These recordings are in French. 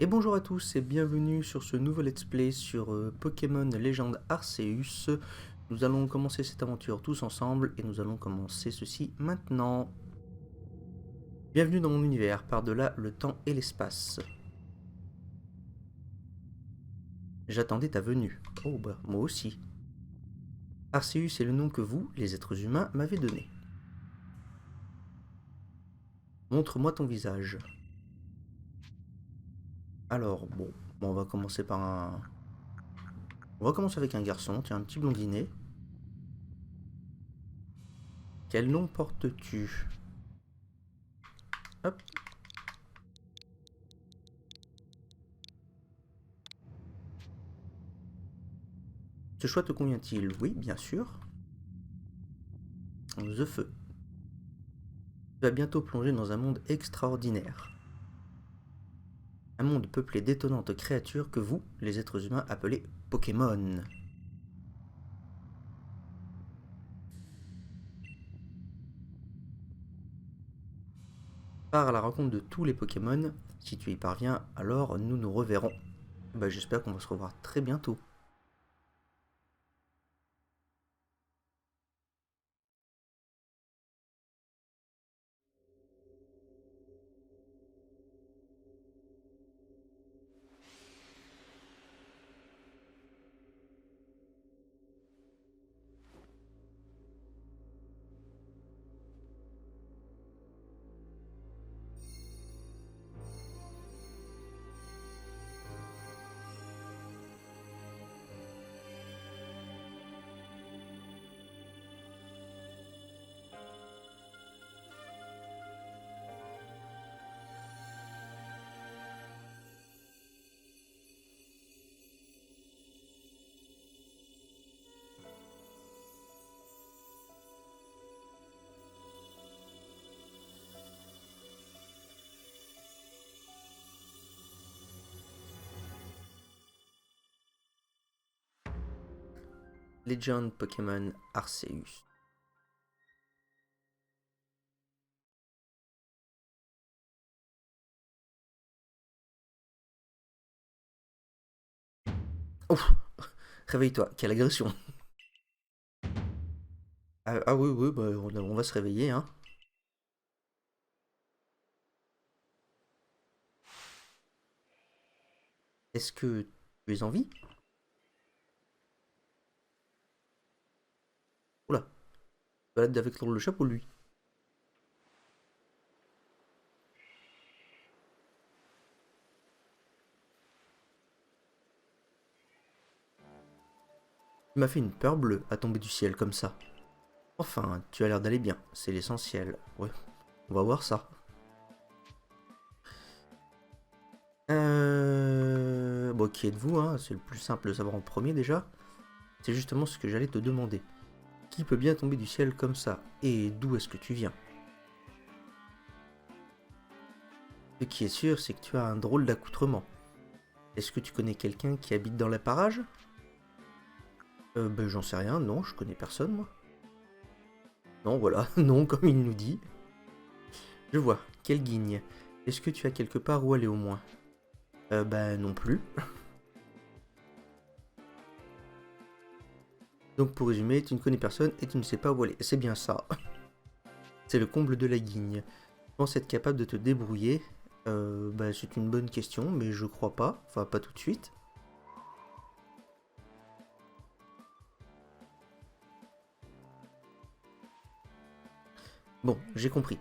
Et bonjour à tous et bienvenue sur ce nouveau let's play sur Pokémon Légende Arceus. Nous allons commencer cette aventure tous ensemble et nous allons commencer ceci maintenant. Bienvenue dans mon univers, par-delà le temps et l'espace. J'attendais ta venue. Oh bah, moi aussi. Arceus est le nom que vous, les êtres humains, m'avez donné. Montre-moi ton visage. Alors, bon, on va commencer par un... On va commencer avec un garçon, tiens, un petit blondinet. Quel nom portes-tu? Hop. Ce choix te convient-il? Oui, bien sûr. The Feu. Tu vas bientôt plonger dans un monde extraordinaire. Un monde peuplé d'étonnantes créatures que vous, les êtres humains, appelez Pokémon. Pars à la rencontre de tous les Pokémon. Si tu y parviens, alors nous nous reverrons. Bah, j'espère qu'on va se revoir très bientôt. Legend Pokémon Arceus. Ouf. Réveille-toi, quelle agression. Ah oui, oui, bah, on va se réveiller, hein. Est-ce que tu es en vie? Oula, balade avec le chapeau, lui. Tu m'as fait une peur bleue à tomber du ciel comme ça. Enfin, tu as l'air d'aller bien, c'est l'essentiel. Ouais, on va voir ça. Bon, qui êtes-vous, hein? C'est le plus simple de savoir en premier déjà. C'est justement ce que j'allais te demander. Qui peut bien tomber du ciel comme ça? Et d'où est-ce que tu viens? Ce qui est sûr, c'est que tu as un drôle d'accoutrement. Est-ce que tu connais quelqu'un qui habite dans les parages? Ben j'en sais rien, non, je connais personne moi. Non, voilà, non, comme il nous dit. Je vois, quelle guigne. Est-ce que tu as quelque part où aller au moins? Ben non plus. Donc pour résumer, tu ne connais personne et tu ne sais pas où aller. C'est bien ça. C'est le comble de la guigne. Tu penses être capable de te débrouiller? Bah, c'est une bonne question, mais je crois pas. Enfin, pas tout de suite. Bon, j'ai compris.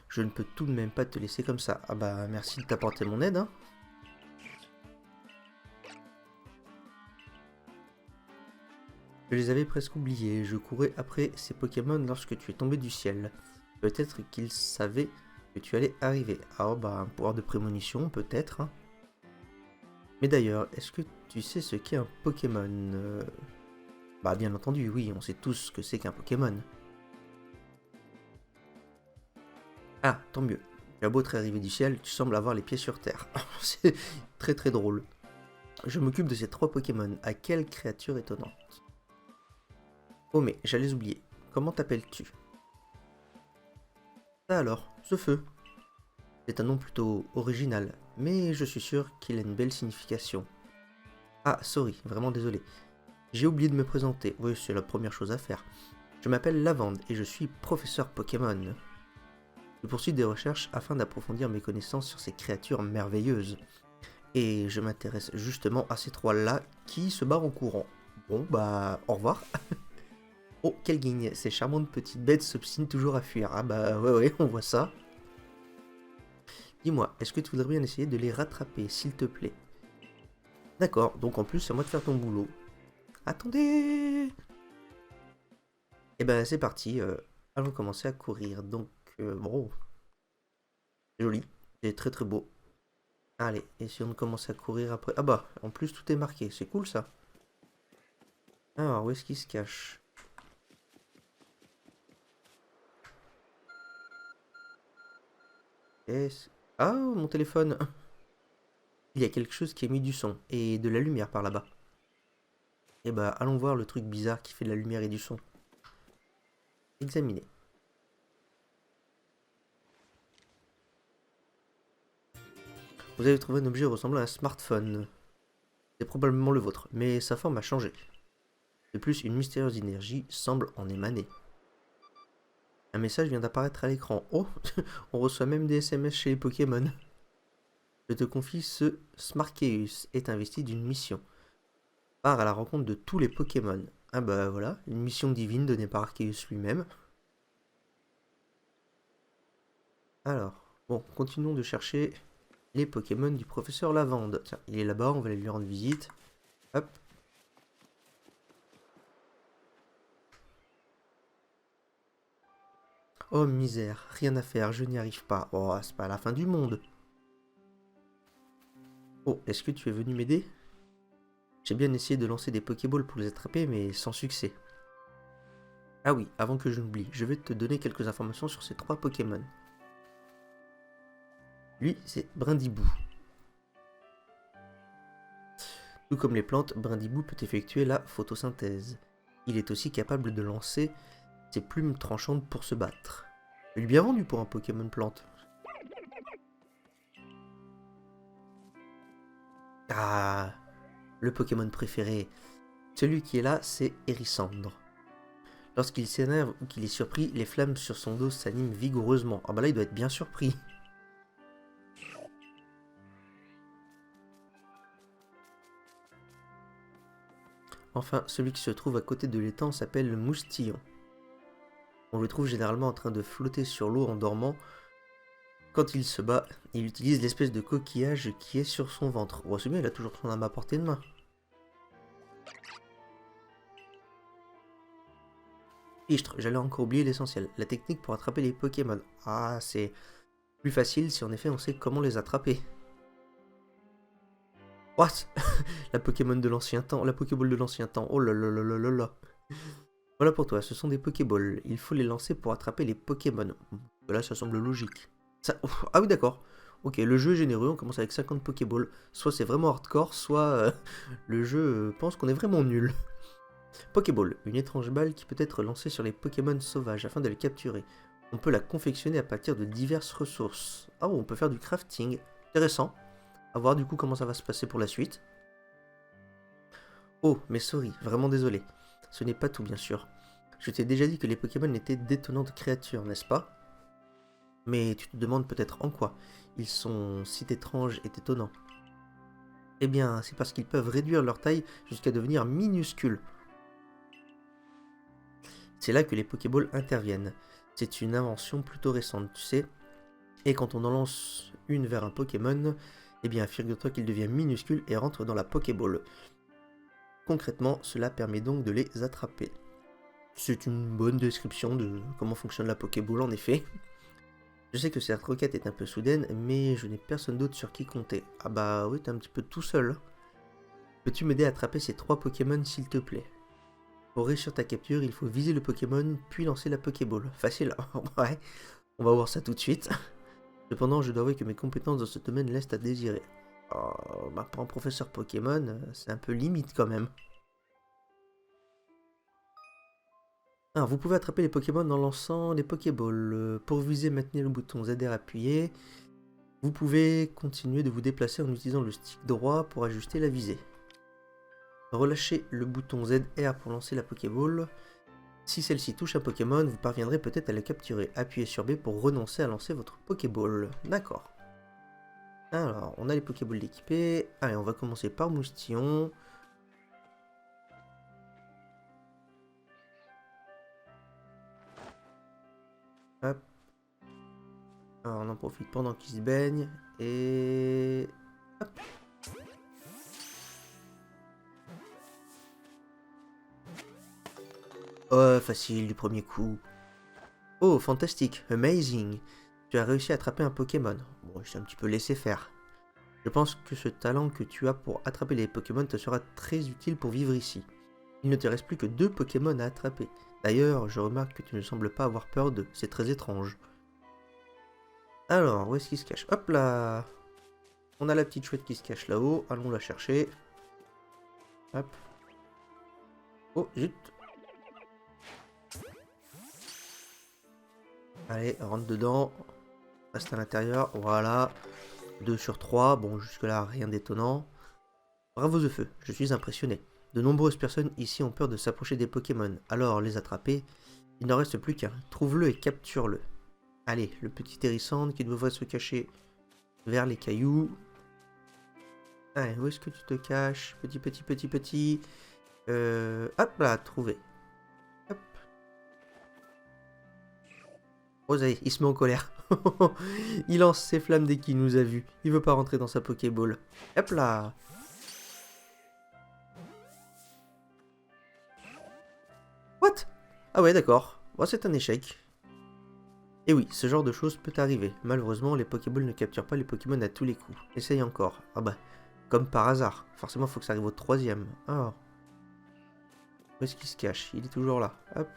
Je ne peux tout de même pas te laisser comme ça. Ah bah, merci de t'apporter mon aide, hein. Je les avais presque oubliés. Je courais après ces Pokémon lorsque tu es tombé du ciel. Peut-être qu'ils savaient que tu allais arriver. Ah bah, un pouvoir de prémonition, peut-être, hein. Mais d'ailleurs, est-ce que tu sais ce qu'est un Pokémon? Bah bien entendu, oui, on sait tous ce que c'est qu'un Pokémon. Ah, tant mieux. Tu as beau être arrivé du ciel, tu sembles avoir les pieds sur terre. C'est très très drôle. Je m'occupe de ces 3 Pokémon. À quelle créature étonnante? Oh mais, j'allais oublier. Comment t'appelles-tu? Ça alors, ce feu. C'est un nom plutôt original. mais je suis sûr qu'il a une belle signification. Ah, sorry, vraiment désolé. J'ai oublié de me présenter. Oui, c'est la première chose à faire. Je m'appelle Lavande et je suis professeur Pokémon. Je poursuis des recherches afin d'approfondir mes connaissances sur ces créatures merveilleuses. Et je m'intéresse justement à ces trois-là qui se barrent en courant. Bon, bah, au revoir. Oh, quelle guigne, ces charmantes petites bêtes s'obstinent toujours à fuir. Ah bah, ouais, on voit ça. Dis-moi, est-ce que tu voudrais bien essayer de les rattraper, s'il te plaît? D'accord, donc en plus, c'est à moi de faire ton boulot. Attendez! Eh ben, c'est parti, allons commencer à courir. Donc, bon, c'est joli, c'est très très beau. Allez, essayons de commencer à courir après. Ah bah, en plus, tout est marqué, c'est cool ça. Alors, où est-ce qu'il se cache? Ah, mon téléphone! Il y a quelque chose qui émet du son et de la lumière par là-bas. Eh bah, allons voir le truc bizarre qui fait de la lumière et du son. Examiner. Vous avez trouvé un objet ressemblant à un smartphone. C'est probablement le vôtre, mais sa forme a changé. De plus, une mystérieuse énergie semble en émaner. Un message vient d'apparaître à l'écran. Oh, on reçoit même des SMS chez les Pokémon. Je te confie, ce Smarkeus est investi d'une mission. Part à la rencontre de tous les Pokémon. Ah bah voilà, une mission divine donnée par Arceus lui-même. Alors, bon, continuons de chercher les Pokémon du professeur Lavande. Tiens, il est là-bas, on va aller lui rendre visite. Hop. Oh misère, rien à faire, je n'y arrive pas. Oh, c'est pas la fin du monde. Oh, est-ce que tu es venu m'aider? J'ai bien essayé de lancer des Pokéballs pour les attraper, mais sans succès. Ah oui, avant que je n'oublie, je vais te donner quelques informations sur ces trois Pokémon. Lui, c'est Brindibou. Tout comme les plantes, Brindibou peut effectuer la photosynthèse. Il est aussi capable de lancer ses plumes tranchantes pour se battre. Il est bien vendu pour un Pokémon plante. Ah, le Pokémon préféré. Celui qui est là, c'est Hérissandre. Lorsqu'il s'énerve ou qu'il est surpris, les flammes sur son dos s'animent vigoureusement. Ah bah là, il doit être bien surpris. Enfin, celui qui se trouve à côté de l'étang s'appelle le Moustillon. On le trouve généralement en train de flotter sur l'eau en dormant. Quand il se bat, il utilise l'espèce de coquillage qui est sur son ventre. Oh, c'est bien, il a toujours son âme à portée de main. Fichtre, j'allais encore oublier l'essentiel. La technique pour attraper les Pokémon. Ah, c'est plus facile si en effet on sait comment les attraper. What? La Pokémon de l'ancien temps, la Pokéball de l'ancien temps. Oh là là là là là là. Voilà pour toi, ce sont des Pokéballs. Il faut les lancer pour attraper les Pokémon. Là, ça semble logique. Ah oui, d'accord. Ok, le jeu est généreux, on commence avec 50 Pokéballs. Soit c'est vraiment hardcore, soit le jeu pense qu'on est vraiment nul. Pokéball, une étrange balle qui peut être lancée sur les Pokémon sauvages afin de les capturer. On peut la confectionner à partir de diverses ressources. Ah, on peut faire du crafting. Intéressant. A voir du coup comment ça va se passer pour la suite. Oh, mais sorry, vraiment désolé. Ce n'est pas tout, bien sûr. Je t'ai déjà dit que les Pokémon étaient d'étonnantes créatures, n'est-ce pas? Mais tu te demandes peut-être en quoi ils sont si étranges et étonnants. Eh bien, c'est parce qu'ils peuvent réduire leur taille jusqu'à devenir minuscules. C'est là que les Pokéballs interviennent. C'est une invention plutôt récente, tu sais. Et quand on en lance une vers un Pokémon, eh bien, figure-toi qu'il devient minuscule et rentre dans la Pokéball. Concrètement, cela permet donc de les attraper. C'est une bonne description de comment fonctionne la Pokéball en effet. Je sais que cette requête est un peu soudaine, mais je n'ai personne d'autre sur qui compter. Ah bah oui, t'es un petit peu tout seul. Peux-tu m'aider à attraper ces trois Pokémon s'il te plaît? Pour réussir ta capture, il faut viser le Pokémon, puis lancer la Pokéball. Facile, ouais, on va voir ça tout de suite. Cependant, je dois avouer que mes compétences dans ce domaine laissent à désirer. Oh, bah pour un professeur Pokémon, c'est un peu limite quand même. Alors, vous pouvez attraper les Pokémon en lançant les Pokéballs. Pour viser, maintenez le bouton ZR appuyé. Vous pouvez continuer de vous déplacer en utilisant le stick droit pour ajuster la visée. Relâchez le bouton ZR pour lancer la Pokéball. Si celle-ci touche un Pokémon, vous parviendrez peut-être à le capturer. Appuyez sur B pour renoncer à lancer votre Pokéball. D'accord. Alors, on a les Pokéballs équipés. Allez, on va commencer par Moustillon. Hop. Alors, on en profite pendant qu'il se baigne. Et... hop. Oh, facile du premier coup. Oh, fantastique, amazing. Tu as réussi à attraper un Pokémon. Bon, je t'ai un petit peu laissé faire. Je pense que ce talent que tu as pour attraper les Pokémon te sera très utile pour vivre ici. Il ne te reste plus que 2 Pokémon à attraper. D'ailleurs, je remarque que tu ne sembles pas avoir peur d'eux. C'est très étrange. Alors, où est-ce qu'il se cache? Hop là! On a la petite chouette qui se cache là-haut. Allons la chercher. Hop. Oh, zut! Allez, rentre dedans. Reste à l'intérieur. Voilà. 2 sur 3. Bon, jusque-là, rien d'étonnant. Bravo The Feu, je suis impressionné. De nombreuses personnes ici ont peur de s'approcher des Pokémon. Alors, les attraper, il n'en reste plus qu'un. Trouve-le et capture-le. Allez, le petit hérissant qui devrait se cacher vers les cailloux. Allez, où est-ce que tu te caches? Petit. Hop là, trouvé. Hop. Oh, ça y est, il se met en colère. Il lance ses flammes dès qu'il nous a vus. Il veut pas rentrer dans sa Pokéball. Hop là. What? Ah ouais, d'accord. Bon, c'est un échec. Et oui, ce genre de choses peut arriver. Malheureusement, les Pokéballs ne capturent pas les Pokémon à tous les coups. Essaye encore. Ah bah, comme par hasard. Forcément, il faut que ça arrive au 3ème. Alors. Où est-ce qu'il se cache? Il est toujours là. Hop.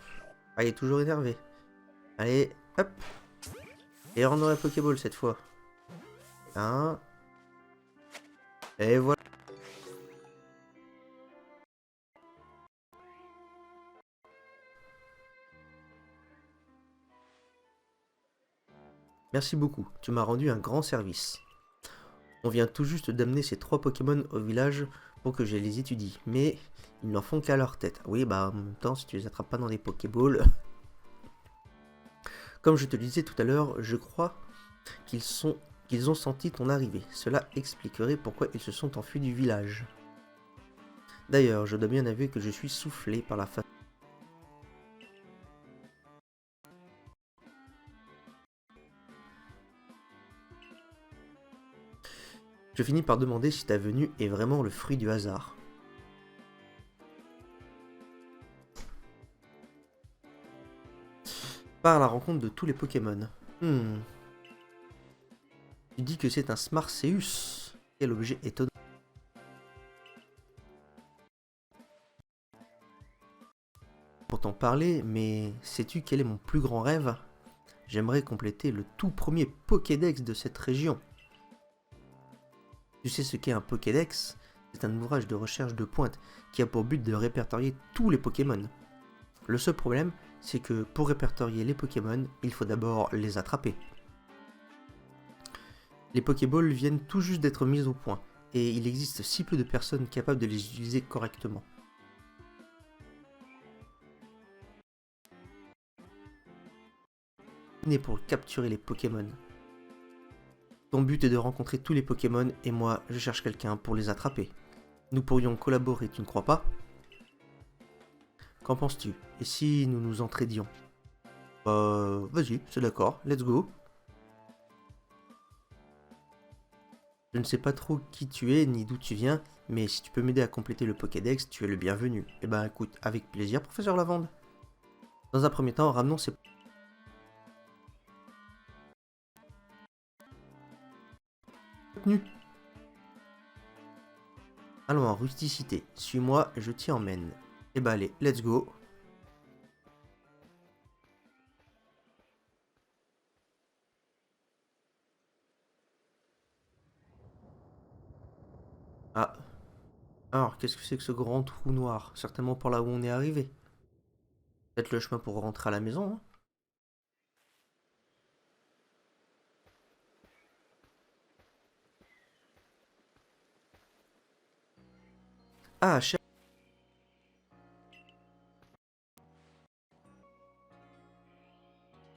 Ah, il est toujours énervé. Allez, hop. Et rentre dans la Pokéball cette fois. Un. Et voilà. Merci beaucoup, tu m'as rendu un grand service. On vient tout juste d'amener ces 3 Pokémon au village pour que je les étudie, mais ils n'en font qu'à leur tête. Oui, bah en même temps, si tu les attrapes pas dans des Pokéballs... Comme je te le disais tout à l'heure, je crois qu'ils ont senti ton arrivée. Cela expliquerait pourquoi ils se sont enfuis du village. D'ailleurs, je dois bien avouer que je suis soufflé par la façon... Je finis par demander si ta venue est vraiment le fruit du hasard. Par la rencontre de tous les Pokémon. Tu dis que c'est un Smarseus. Quel objet étonnant. Pour t'en parler, mais sais-tu quel est mon plus grand rêve? J'aimerais compléter le tout premier Pokédex de cette région. Tu sais ce qu'est un Pokédex? C'est un ouvrage de recherche de pointe qui a pour but de répertorier tous les Pokémon. Le seul problème, c'est que pour répertorier les Pokémon, il faut d'abord les attraper. Les Pokéballs viennent tout juste d'être mises au point, et il existe si peu de personnes capables de les utiliser correctement. Né pour capturer les Pokémon. Ton but est de rencontrer tous les Pokémon et moi, je cherche quelqu'un pour les attraper. Nous pourrions collaborer, tu ne crois pas? Qu'en penses-tu? Et si nous nous entraidions? Vas-y, c'est d'accord, let's go. Je ne sais pas trop qui tu es ni d'où tu viens, mais si tu peux m'aider à compléter le Pokédex, tu es le bienvenu. Eh ben écoute, avec plaisir, professeur Lavande. Dans un premier temps, ramenons ces... contenus. Allons en rusticité. Suis-moi, je t'y emmène. Eh ben allez, let's go. Ah. Alors, qu'est-ce que c'est que ce grand trou noir? Certainement par là où on est arrivé. Peut-être le chemin pour rentrer à la maison, hein? Ah, cher...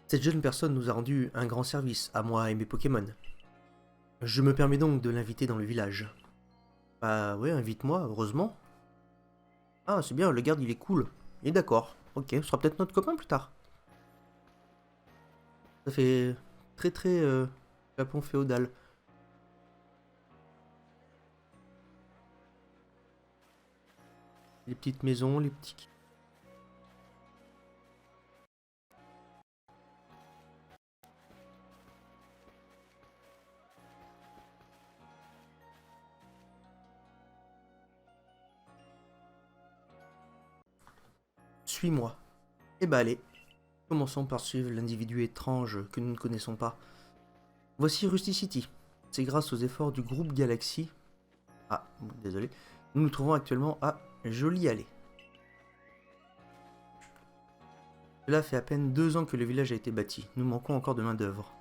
Cette jeune personne nous a rendu un grand service, à moi et mes Pokémon. Je me permets donc de l'inviter dans le village. Bah ouais, invite-moi, heureusement. Ah, c'est bien, le garde il est cool. Il est d'accord. Ok, ce sera peut-être notre copain plus tard. Ça fait très très Japon féodal. Les petites maisons, les petits... Suis-moi. Eh bah allez, commençons par suivre l'individu étrange que nous ne connaissons pas. Voici Rusty City. C'est grâce aux efforts du groupe Galaxy... Ah, désolé. Nous nous trouvons actuellement à Jolie Allée. Cela fait à peine 2 ans que le village a été bâti. Nous manquons encore de main d'œuvre.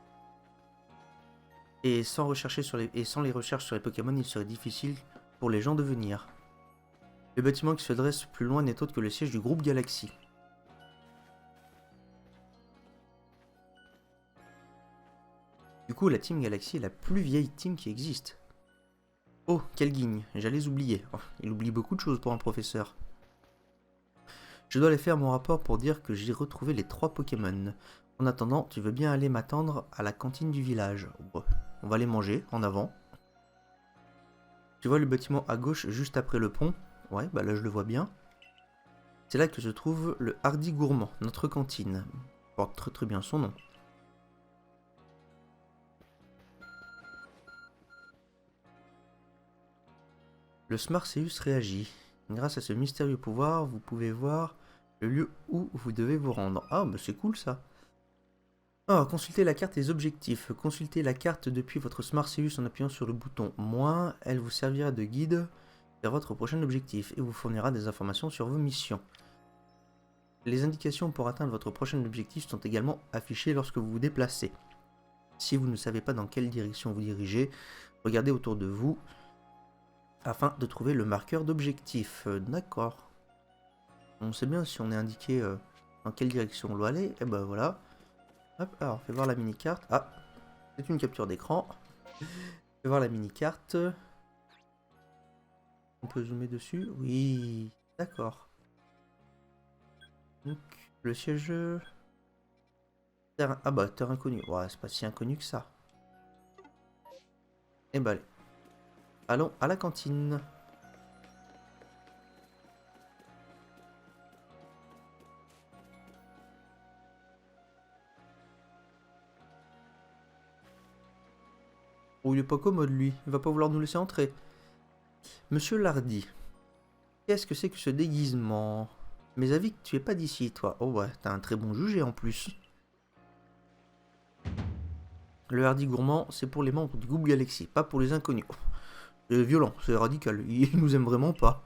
Et sans les recherches sur les Pokémon, il serait difficile pour les gens de venir. Le bâtiment qui se dresse plus loin n'est autre que le siège du groupe Galaxy. Du coup, la Team Galaxy est la plus vieille team qui existe. Oh, quel guigne, j'allais oublier. Oh, il oublie beaucoup de choses pour un professeur. Je dois aller faire mon rapport pour dire que j'ai retrouvé les 3 Pokémon. En attendant, tu veux bien aller m'attendre à la cantine du village. Bon, on va les manger, en avant. Tu vois le bâtiment à gauche, juste après le pont? Ouais, bah là je le vois bien. C'est là que se trouve le Hardy Gourmand, notre cantine. Porte très très bien son nom. Le Smarseus réagit. Grâce à ce mystérieux pouvoir, vous pouvez voir le lieu où vous devez vous rendre. Ah, bah c'est cool ça. Ah, consultez la carte et les objectifs. Consultez la carte depuis votre Smarseus en appuyant sur le bouton moins. Elle vous servira de guide vers votre prochain objectif et vous fournira des informations sur vos missions. Les indications pour atteindre votre prochain objectif sont également affichées lorsque vous vous déplacez. Si vous ne savez pas dans quelle direction vous dirigez, regardez autour de vous afin de trouver le marqueur d'objectif. D'accord. On sait bien si on est indiqué dans quelle direction on doit aller. Et ben voilà. Hop, alors fais voir la mini-carte. Ah, c'est une capture d'écran. Fais voir la mini-carte. On peut zoomer dessus. Oui, d'accord. Donc, le siège... Terrain... Ah bah, terrain inconnu. Ouais, c'est pas si inconnu que ça. Et bah allez. Allons à la cantine. Oh, il est pas commode lui. Il va pas vouloir nous laisser entrer. Monsieur Lardy. Qu'est-ce que c'est que ce déguisement? Mes avis que tu es pas d'ici, toi. Oh ouais, t'as un très bon jugé en plus. Le Hardy Gourmand, c'est pour les membres du groupe Galaxy, pas pour les inconnus. Oh, c'est violent, c'est radical. Il nous aime vraiment pas.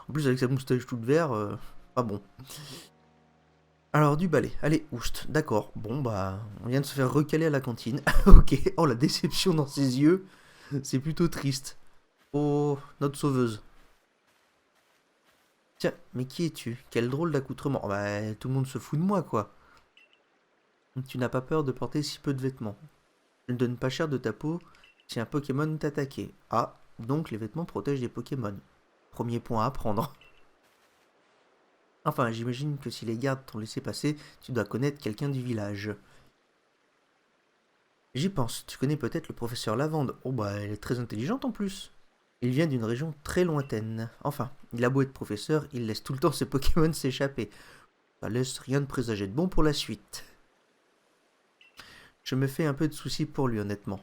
En plus, avec sa moustache toute verte, pas bon. Alors, du balai. Allez, oust. D'accord. Bon, bah, on vient de se faire recaler à la cantine. Ok. Oh, la déception dans ses yeux. C'est plutôt triste. Oh, notre sauveuse. Tiens, mais qui es-tu? Quel drôle d'accoutrement. Oh, bah, tout le monde se fout de moi, quoi. Tu n'as pas peur de porter si peu de vêtements. Je ne donne pas cher de ta peau si un Pokémon t'attaquait. Ah, donc les vêtements protègent les Pokémon. Premier point à apprendre. Enfin, j'imagine que si les gardes t'ont laissé passer, tu dois connaître quelqu'un du village. J'y pense, tu connais peut-être le professeur Lavande. Oh bah, elle est très intelligente en plus. Il vient d'une région très lointaine. Enfin, il a beau être professeur, il laisse tout le temps ses Pokémon s'échapper. Ça laisse rien de présager de bon pour la suite. Je me fais un peu de soucis pour lui, honnêtement.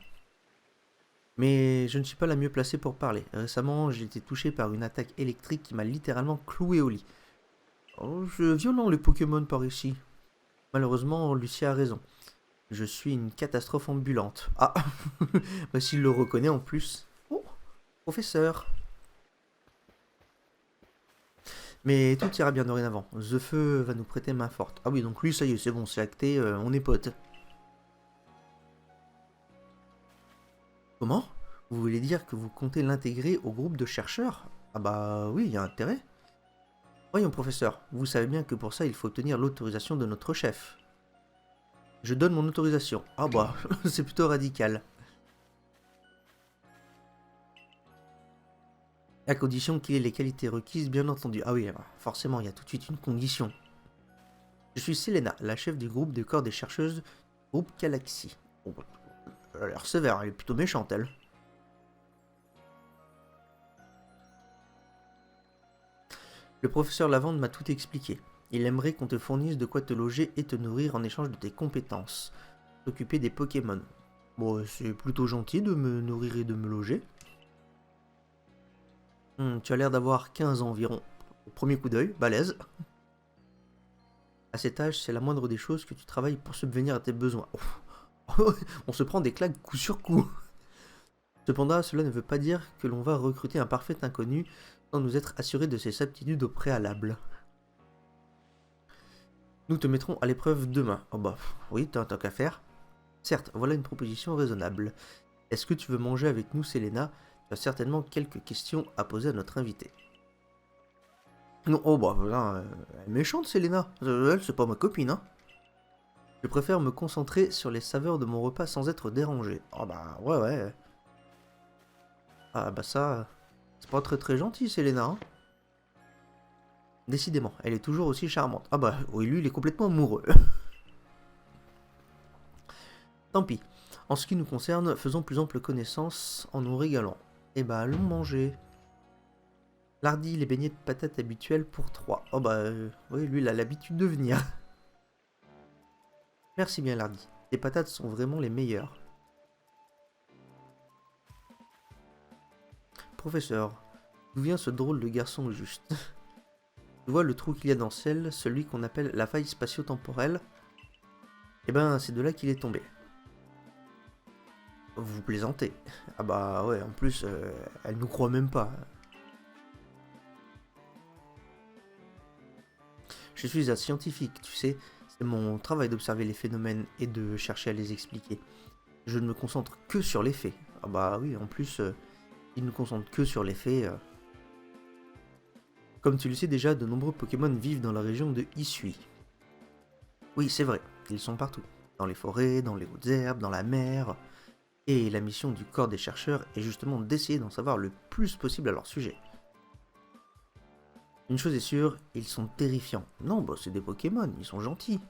Mais je ne suis pas la mieux placée pour parler. Récemment, j'ai été touché par une attaque électrique qui m'a littéralement cloué au lit. Oh, c'est violent les Pokémon par ici. Malheureusement, Lucia a raison. Je suis une catastrophe ambulante. Ah, bah, s'il le reconnaît en plus. Oh, professeur. Mais tout ira bien dorénavant. The Feu va nous prêter main forte. Ah oui, donc lui, ça y est, c'est bon, c'est acté, on est potes. Comment? Vous voulez dire que vous comptez l'intégrer au groupe de chercheurs? Ah bah oui, il y a intérêt. Voyons, professeur, vous savez bien que pour ça, il faut obtenir l'autorisation de notre chef. Je donne mon autorisation. Ah bah, c'est plutôt radical. À condition qu'il ait les qualités requises, bien entendu. Ah oui, forcément, il y a tout de suite une condition. Je suis Selena, la chef du groupe de corps des chercheuses, groupe Galaxy. Oh, elle a l'air sévère, elle est plutôt méchante, elle. Le professeur Lavande m'a tout expliqué. Il aimerait qu'on te fournisse de quoi te loger et te nourrir en échange de tes compétences. T'occuper des Pokémon. Bon, c'est plutôt gentil de me nourrir et de me loger. Tu as l'air d'avoir 15 ans environ. Au premier coup d'œil, balèze. À cet âge, c'est la moindre des choses que tu travailles pour subvenir à tes besoins. On se prend des claques coup sur coup. Cependant, cela ne veut pas dire que l'on va recruter un parfait inconnu sans nous être assuré de ses aptitudes au préalable. Nous te mettrons à l'épreuve demain. Oh bah, oui, t'as qu'à faire. Certes, voilà une proposition raisonnable. Est-ce que tu veux manger avec nous, Selena? Tu as certainement quelques questions à poser à notre invité. Non, oh bah, voilà, elle est méchante, Selena. Elle, c'est pas ma copine, hein. Je préfère me concentrer sur les saveurs de mon repas sans être dérangé. Oh bah, ouais. Ah bah ça, c'est pas très gentil, Selena, hein. Décidément, elle est toujours aussi charmante. Ah bah, oui, lui, il est complètement amoureux. Tant pis. En ce qui nous concerne, faisons plus ample connaissance en nous régalant. Eh bah, allons manger. Lardy, les beignets de patates habituels pour 3. Oh bah, oui, lui, il a l'habitude de venir. Merci bien, Lardy. Tes patates sont vraiment les meilleures. Professeur, d'où vient ce drôle de garçon au juste? Tu vois le trou qu'il y a dans celle, celui qu'on appelle la faille spatio-temporelle? Eh ben, c'est de là qu'il est tombé. Vous plaisantez. Ah bah ouais, en plus, elle nous croit même pas. Je suis un scientifique, tu sais. C'est mon travail d'observer les phénomènes et de chercher à les expliquer. Je ne me concentre que sur les faits. Ah bah oui, en plus, il ne concentre que sur les faits. Comme tu le sais déjà, de nombreux Pokémon vivent dans la région de Hisui. Oui, c'est vrai, ils sont partout. Dans les forêts, dans les hautes herbes, dans la mer. Et la mission du corps des chercheurs est justement d'essayer d'en savoir le plus possible à leur sujet. Une chose est sûre, ils sont terrifiants. Non, bah c'est des Pokémon, ils sont gentils.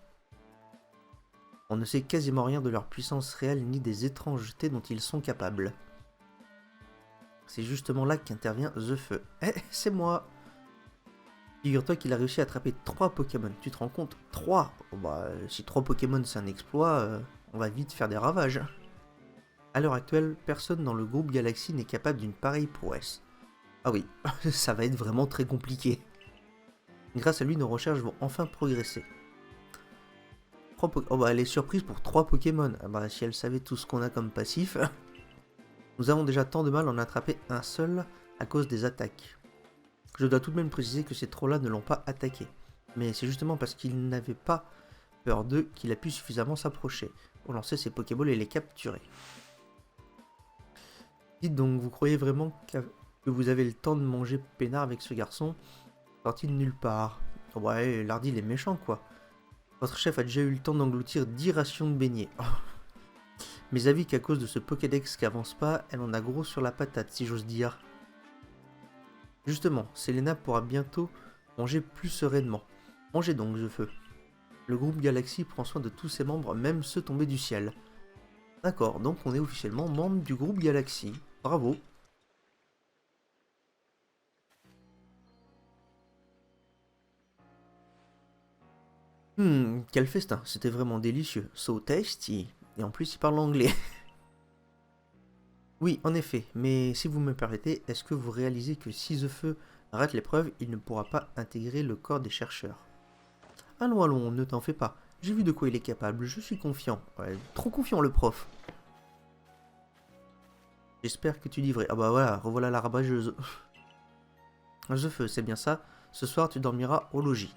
On ne sait quasiment rien de leur puissance réelle ni des étrangetés dont ils sont capables. C'est justement là qu'intervient The Feu. Eh, c'est moi! Figure-toi qu'il a réussi à attraper 3 Pokémon. Tu te rends compte? 3! Oh bah, si 3 Pokémon c'est un exploit, on va vite faire des ravages. A l'heure actuelle, personne dans le groupe Galaxy n'est capable d'une pareille prouesse. Ah oui, ça va être vraiment très compliqué. Grâce à lui, nos recherches vont enfin progresser. Oh bah elle est surprise pour 3 Pokémon. Ah bah si elle savait tout ce qu'on a comme passif. Nous avons déjà tant de mal à en attraper un seul à cause des attaques. Je dois tout de même préciser que ces trolls-là ne l'ont pas attaqué. Mais c'est justement parce qu'il n'avait pas peur d'eux qu'il a pu suffisamment s'approcher pour lancer ses Pokéballs et les capturer. Dites donc, vous croyez vraiment que vous avez le temps de manger peinard avec ce garçon sorti de nulle part? Ouais, Lardy il est méchant quoi. Votre chef a déjà eu le temps d'engloutir 10 rations de beignets. Mes avis qu'à cause de ce Pokédex qui avance pas, elle en a gros sur la patate si j'ose dire. Justement, Selena pourra bientôt manger plus sereinement. Mangez donc, The Feu. Le groupe Galaxy prend soin de tous ses membres, même ceux tombés du ciel. D'accord, donc on est officiellement membre du groupe Galaxy. Bravo. Quel festin, c'était vraiment délicieux. So tasty. Et en plus, il parle anglais. Oui, en effet, mais si vous me permettez, est-ce que vous réalisez que si The Feu rate l'épreuve, il ne pourra pas intégrer le corps des chercheurs? Allons, ne t'en fais pas. J'ai vu de quoi il est capable, je suis confiant. Ouais, trop confiant le prof. J'espère que tu dis vrai. Ah bah voilà, revoilà la rabageuse. The Feu, c'est bien ça. Ce soir, tu dormiras au logis.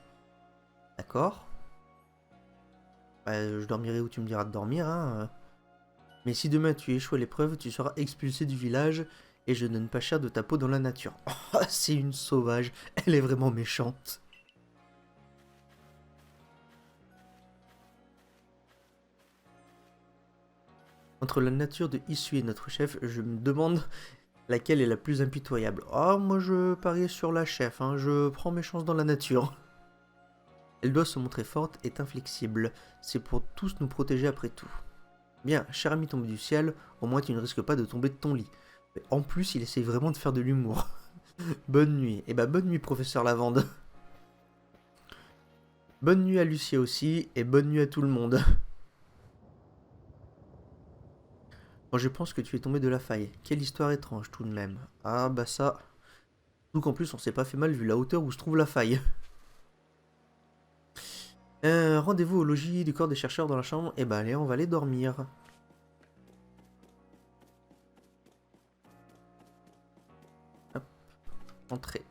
D'accord. Bah, je dormirai où tu me diras de dormir, hein. Mais si demain tu échoues à l'épreuve, tu seras expulsé du village et je ne donne pas cher de ta peau dans la nature. Oh, c'est une sauvage, elle est vraiment méchante. Entre la nature de Issue et notre chef, je me demande laquelle est la plus impitoyable. Ah, moi je parie sur la chef, hein, je prends mes chances dans la nature. Elle doit se montrer forte et inflexible. C'est pour tous nous protéger après tout. Bien, cher ami tombé du ciel, au moins tu ne risques pas de tomber de ton lit. Mais en plus, il essaye vraiment de faire de l'humour. Bonne nuit. Eh ben, bonne nuit, professeur Lavande. Bonne nuit à Lucia aussi, et bonne nuit à tout le monde. Moi, je pense que tu es tombé de la faille. Quelle histoire étrange, tout de même. Ah, bah ça... Donc en plus, on s'est pas fait mal vu la hauteur où se trouve la faille. Rendez-vous au logis du corps des chercheurs dans la chambre. Eh ben, allez, on va aller dormir. Hop, entrée.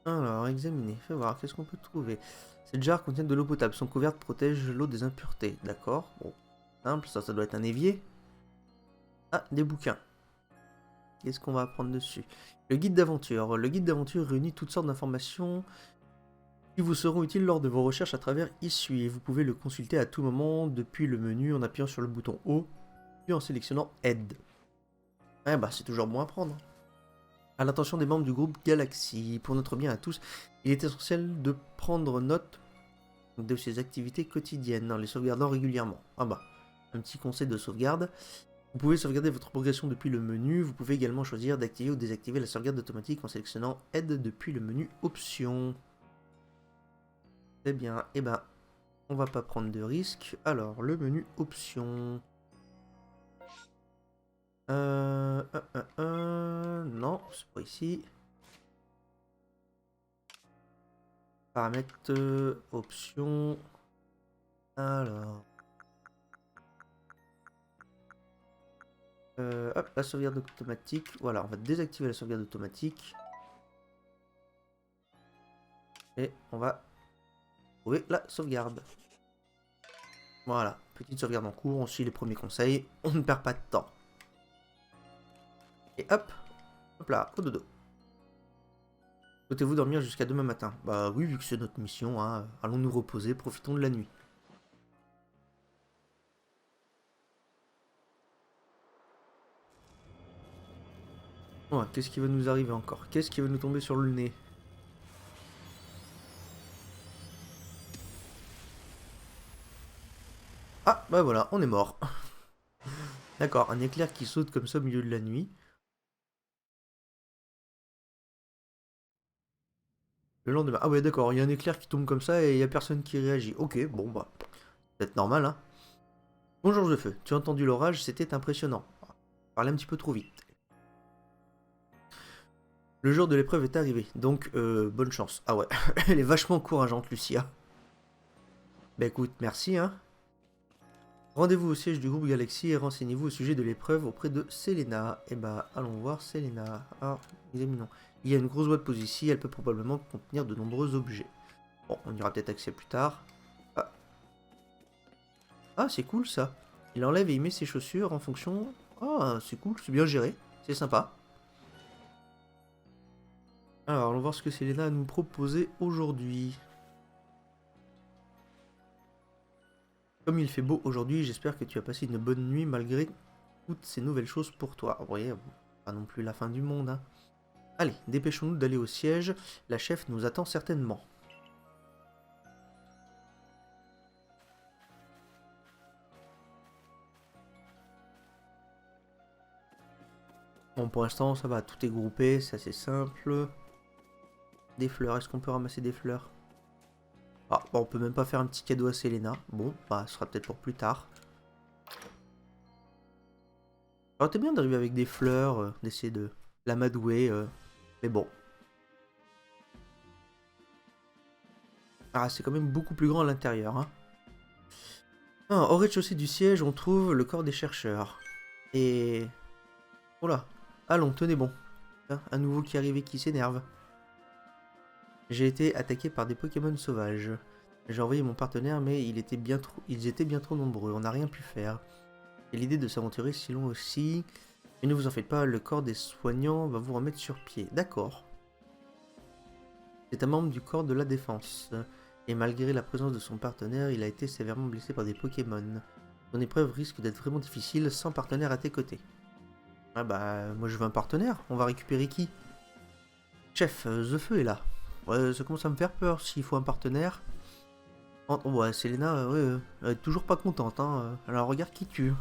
Alors, examiner. Fais voir, qu'est-ce qu'on peut trouver. Ces jarres contiennent de l'eau potable. Sont couvertes, protègent l'eau des impuretés. D'accord. Bon, simple, ça doit être un évier. Ah, des bouquins. Qu'est-ce qu'on va apprendre dessus? Le guide d'aventure. Le guide d'aventure réunit toutes sortes d'informations qui vous seront utiles lors de vos recherches à travers Issue. Et vous pouvez le consulter à tout moment depuis le menu en appuyant sur le bouton haut, puis en sélectionnant Aide. Ah bah, c'est toujours bon à prendre. À l'attention des membres du groupe Galaxy, pour notre bien à tous, il est essentiel de prendre note de ses activités quotidiennes en les sauvegardant régulièrement. Ah bah, un petit conseil de sauvegarde. Vous pouvez sauvegarder votre progression depuis le menu. Vous pouvez également choisir d'activer ou désactiver la sauvegarde automatique en sélectionnant Aide depuis le menu Options. Très bien. Eh ben, on va pas prendre de risques. Alors, le menu Options. Non, c'est pas ici. Paramètres, options. Alors. Hop, la sauvegarde automatique. Voilà, on va désactiver la sauvegarde automatique. Et on va trouver la sauvegarde. Voilà, petite sauvegarde en cours, on suit les premiers conseils, on ne perd pas de temps. Et hop, hop là, au dodo. Souhaitez-vous dormir jusqu'à demain matin? Bah oui, vu que c'est notre mission, hein, allons nous reposer, profitons de la nuit. Ouais, qu'est-ce qui va nous arriver encore? Qu'est-ce qui va nous tomber sur le nez? Ah, bah voilà, on est mort. D'accord, un éclair qui saute comme ça au milieu de la nuit. Le lendemain. Ah ouais, d'accord, il y a un éclair qui tombe comme ça et il n'y a personne qui réagit. Ok, bon bah, peut-être normal, hein. Bonjour de feu, tu as entendu l'orage, c'était impressionnant. Parlez un petit peu trop vite. Le jour de l'épreuve est arrivé, donc bonne chance. Ah ouais, elle est vachement encourageante, Lucia. Bah écoute, merci, hein. Rendez-vous au siège du groupe Galaxy et renseignez-vous au sujet de l'épreuve auprès de Selena. Et bah, allons voir Selena. Alors, examinons. Il y a une grosse boîte posée ici, elle peut probablement contenir de nombreux objets. Bon, on y aura peut-être accès plus tard. Ah, ah c'est cool ça. Il enlève et il met ses chaussures en fonction... Ah, c'est cool, c'est bien géré. C'est sympa. Alors, allons voir ce que Selena a nous proposé aujourd'hui. Comme il fait beau aujourd'hui, j'espère que tu as passé une bonne nuit malgré toutes ces nouvelles choses pour toi. Vous voyez, pas non plus la fin du monde, hein. Allez, dépêchons-nous d'aller au siège. La chef nous attend certainement. Bon, pour l'instant, ça va. Tout est groupé, c'est assez simple. Des fleurs, est-ce qu'on peut ramasser des fleurs? Ah, bon, on peut même pas faire un petit cadeau à Selena. Bon, bah, ce sera peut-être pour plus tard. Alors, t'es bien d'arriver avec des fleurs, d'essayer de l'amadouer, mais bon. Ah, c'est quand même beaucoup plus grand à l'intérieur, hein. Ah, au rez-de-chaussée du siège, on trouve le corps des chercheurs. Et... Oh là, allons, tenez bon. Ah, un nouveau qui arrive et qui s'énerve. J'ai été attaqué par des Pokémon sauvages. J'ai envoyé mon partenaire, mais ils étaient bien trop nombreux. On n'a rien pu faire. Et l'idée de s'aventurer si long aussi. Mais ne vous en faites pas, le corps des soignants va vous remettre sur pied. D'accord. C'est un membre du corps de la défense. Et malgré la présence de son partenaire, il a été sévèrement blessé par des Pokémon. Ton épreuve risque d'être vraiment difficile sans partenaire à tes côtés. Ah bah, moi je veux un partenaire. On va récupérer qui? Chef, The Feu est là. Ouais, ça commence à me faire peur s'il faut un partenaire. Oh, ouais, Selena, ouais, elle est toujours pas contente, hein. Alors regarde qui tue.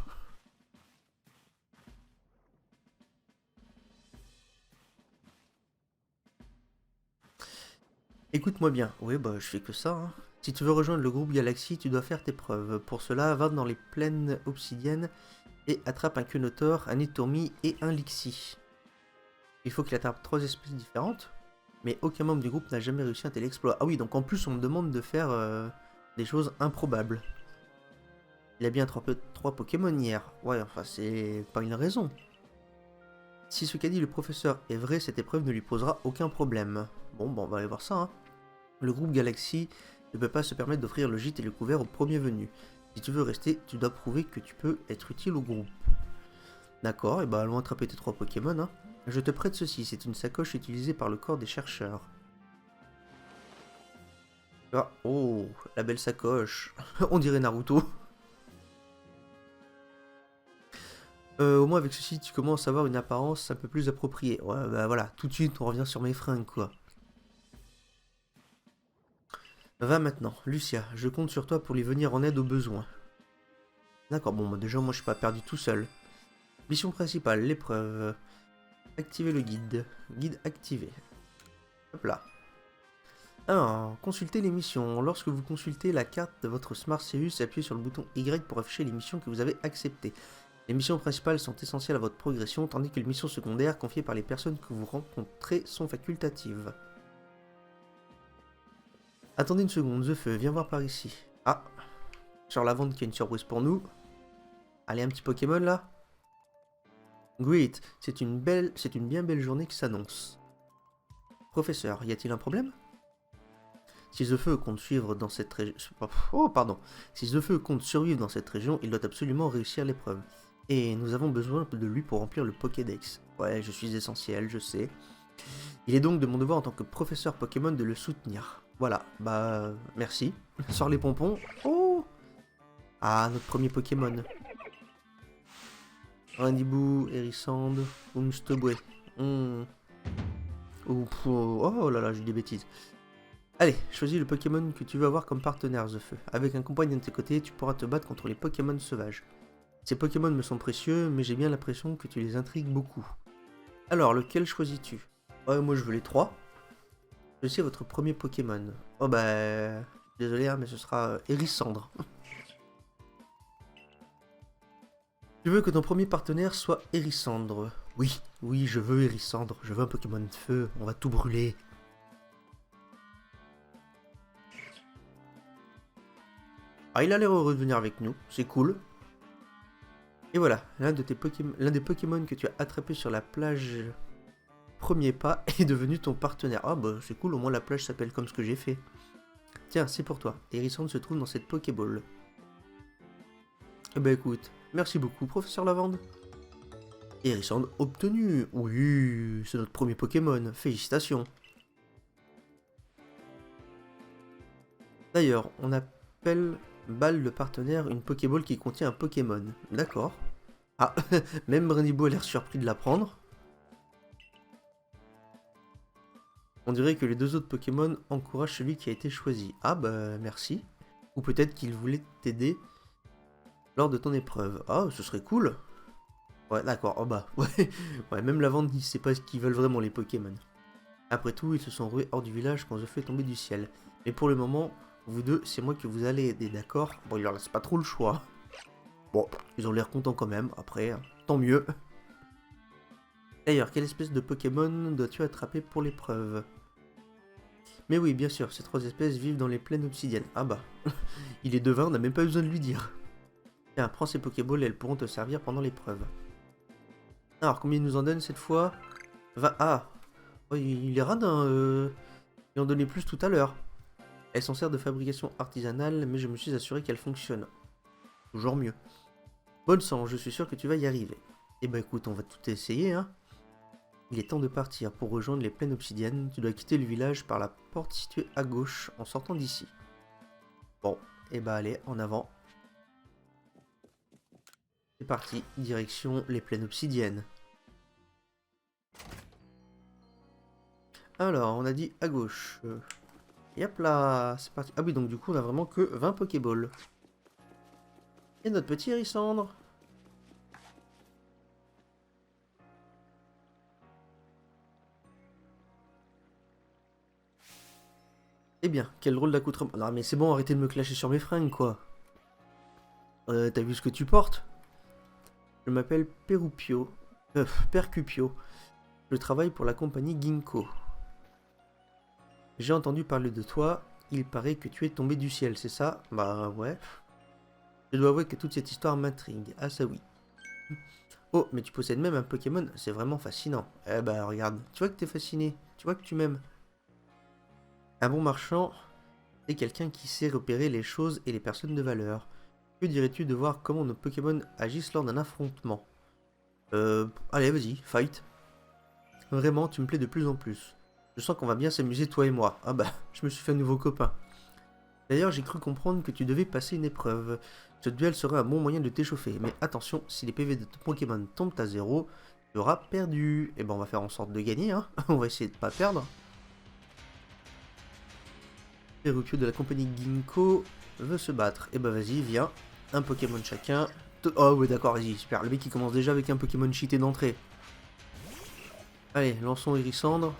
Écoute-moi bien. Oui, bah je fais que ça, hein. Si tu veux rejoindre le groupe Galaxy, tu dois faire tes preuves. Pour cela, va dans les plaines obsidiennes et attrape un Quenotor, un Nitourmi et un Lixie. Il faut qu'il attrape 3 espèces différentes, mais aucun membre du groupe n'a jamais réussi un tel exploit. Ah oui, donc en plus on me demande de faire des choses improbables. Il a bien attrapé 3 Pokémon hier. Ouais, enfin c'est pas une raison. Si ce qu'a dit le professeur est vrai, cette épreuve ne lui posera aucun problème. Bon, on va aller voir ça, hein. Le groupe Galaxy ne peut pas se permettre d'offrir le gîte et le couvert au premier venu. Si tu veux rester, tu dois prouver que tu peux être utile au groupe. D'accord, et bah allons attraper tes 3 Pokémon, hein. Je te prête ceci, c'est une sacoche utilisée par le corps des chercheurs. Ah, oh, la belle sacoche. On dirait Naruto. Au moins avec ceci, tu commences à avoir une apparence un peu plus appropriée. Ouais, bah voilà, tout de suite on revient sur mes fringues, quoi. Va maintenant, Lucia, je compte sur toi pour lui venir en aide aux besoins. D'accord, bon, bah déjà moi je suis pas perdu tout seul. Mission principale, l'épreuve. Activer le guide. Guide activé. Hop là. Alors, consultez les missions. Lorsque vous consultez la carte de votre Smart Series, appuyez sur le bouton Y pour afficher les missions que vous avez acceptées. Les missions principales sont essentielles à votre progression, tandis que les missions secondaires confiées par les personnes que vous rencontrez sont facultatives. Attendez une seconde, The Feu, viens voir par ici. Ah, sur la vente qui a une surprise pour nous. Allez, un petit Pokémon là. Great, c'est une bien belle journée qui s'annonce. Professeur, y a-t-il un problème? Si The Feu compte suivre dans cette région... Oh, pardon. Si The Feu compte survivre dans cette région, il doit absolument réussir l'épreuve. Et nous avons besoin de lui pour remplir le Pokédex. Ouais, je suis essentiel, je sais. Il est donc de mon devoir en tant que professeur Pokémon de le soutenir. Voilà, bah... merci. Sors les pompons. Oh! Ah, notre premier Pokémon. Randibou, Hérissande, Umstobwe. Oh là là, j'ai des bêtises. Allez, choisis le Pokémon que tu veux avoir comme partenaire, The Feu. Avec un compagnon de tes côtés, tu pourras te battre contre les Pokémon sauvages. Ces Pokémon me sont précieux, mais j'ai bien l'impression que tu les intrigues beaucoup. Alors, lequel choisis-tu? Ouais, moi je veux les 3. Choisissez votre premier Pokémon. Oh bah... Désolé, hein, mais ce sera Hérissandre. Tu veux que ton premier partenaire soit Hérissandre? Oui, oui, je veux Hérissandre. Je veux un Pokémon de feu. On va tout brûler. Ah, il a l'air heureux de venir avec nous. C'est cool. Et voilà, l'un des Pokémon que tu as attrapé sur la plage premier pas est devenu ton partenaire. Ah bah c'est cool, au moins la plage s'appelle comme ce que j'ai fait. Tiens, c'est pour toi. Hérissandre se trouve dans cette Pokéball. Eh bah écoute, merci beaucoup, professeur Lavande. Hérissandre obtenu. Oui, c'est notre premier Pokémon. Félicitations. D'ailleurs, on appelle balle le partenaire une Pokéball qui contient un Pokémon. D'accord. Ah, même Brindibou a l'air surpris de l'apprendre. On dirait que les 2 autres Pokémon encouragent celui qui a été choisi. Ah bah merci. Ou peut-être qu'il voulait t'aider lors de ton épreuve. Ah, ce serait cool. Ouais, d'accord. Oh bah, ouais, même la vente ne sait pas ce qu'ils veulent vraiment les Pokémon. Après tout, ils se sont rués hors du village quand je fais tomber du ciel. Mais pour le moment, vous deux, c'est moi que vous allez aider, d'accord? Bon, il leur laisse pas trop le choix. Bon, ils ont l'air contents quand même, après, tant mieux. D'ailleurs, quelle espèce de Pokémon dois-tu attraper pour l'épreuve? Mais oui, bien sûr, ces 3 espèces vivent dans les plaines obsidiennes. Ah bah, il est devin, on n'a même pas besoin de lui dire. Tiens, prends ces Pokéballs et elles pourront te servir pendant l'épreuve. Alors, combien il nous en donne cette fois? Ah, oh, il est radin. Il en donnait plus tout à l'heure. Elle s'en sert de fabrication artisanale, mais je me suis assuré qu'elle fonctionne. Toujours mieux. Bonne sang, je suis sûr que tu vas y arriver. Eh ben écoute, on va tout essayer, hein. Il est temps de partir. Pour rejoindre les plaines obsidiennes, tu dois quitter le village par la porte située à gauche en sortant d'ici. Bon, et bah allez, en avant. C'est parti, direction les plaines obsidiennes. Alors, on a dit à gauche. Yep là, c'est parti. Ah oui, donc du coup, on a vraiment que 20 Pokéballs. Et notre petit Hérissandre. Eh bien, quel drôle d'accoutrement. Non mais c'est bon, arrêtez de me clasher sur mes fringues, quoi. T'as vu ce que tu portes? Je m'appelle Perupio. Percupio. Je travaille pour la compagnie Ginkgo. J'ai entendu parler de toi. Il paraît que tu es tombé du ciel, c'est ça? Bah ouais. Je dois avouer que toute cette histoire m'intrigue. Ah ça oui. Oh, mais tu possèdes même un Pokémon, c'est vraiment fascinant. Eh bah regarde, tu vois que t'es fasciné, tu vois que tu m'aimes. Un bon marchand, c'est quelqu'un qui sait repérer les choses et les personnes de valeur. Que dirais-tu de voir comment nos Pokémon agissent lors d'un affrontement? Allez, vas-y, fight. Vraiment, tu me plais de plus en plus. Je sens qu'on va bien s'amuser, toi et moi. Ah bah, je me suis fait un nouveau copain. D'ailleurs, j'ai cru comprendre que tu devais passer une épreuve. Ce duel serait un bon moyen de t'échauffer. Mais attention, si les PV de ton Pokémon tombent à zéro, tu auras perdu. Et ben, on va faire en sorte de gagner, hein. On va essayer de pas perdre. Perruquio de la compagnie Ginkgo veut se battre. Et ben, vas-y, viens. Un Pokémon chacun. Oh, ouais, d'accord, vas-y, super. Le mec, il commence déjà avec un Pokémon cheaté d'entrée. Allez, lançons Hérissandre.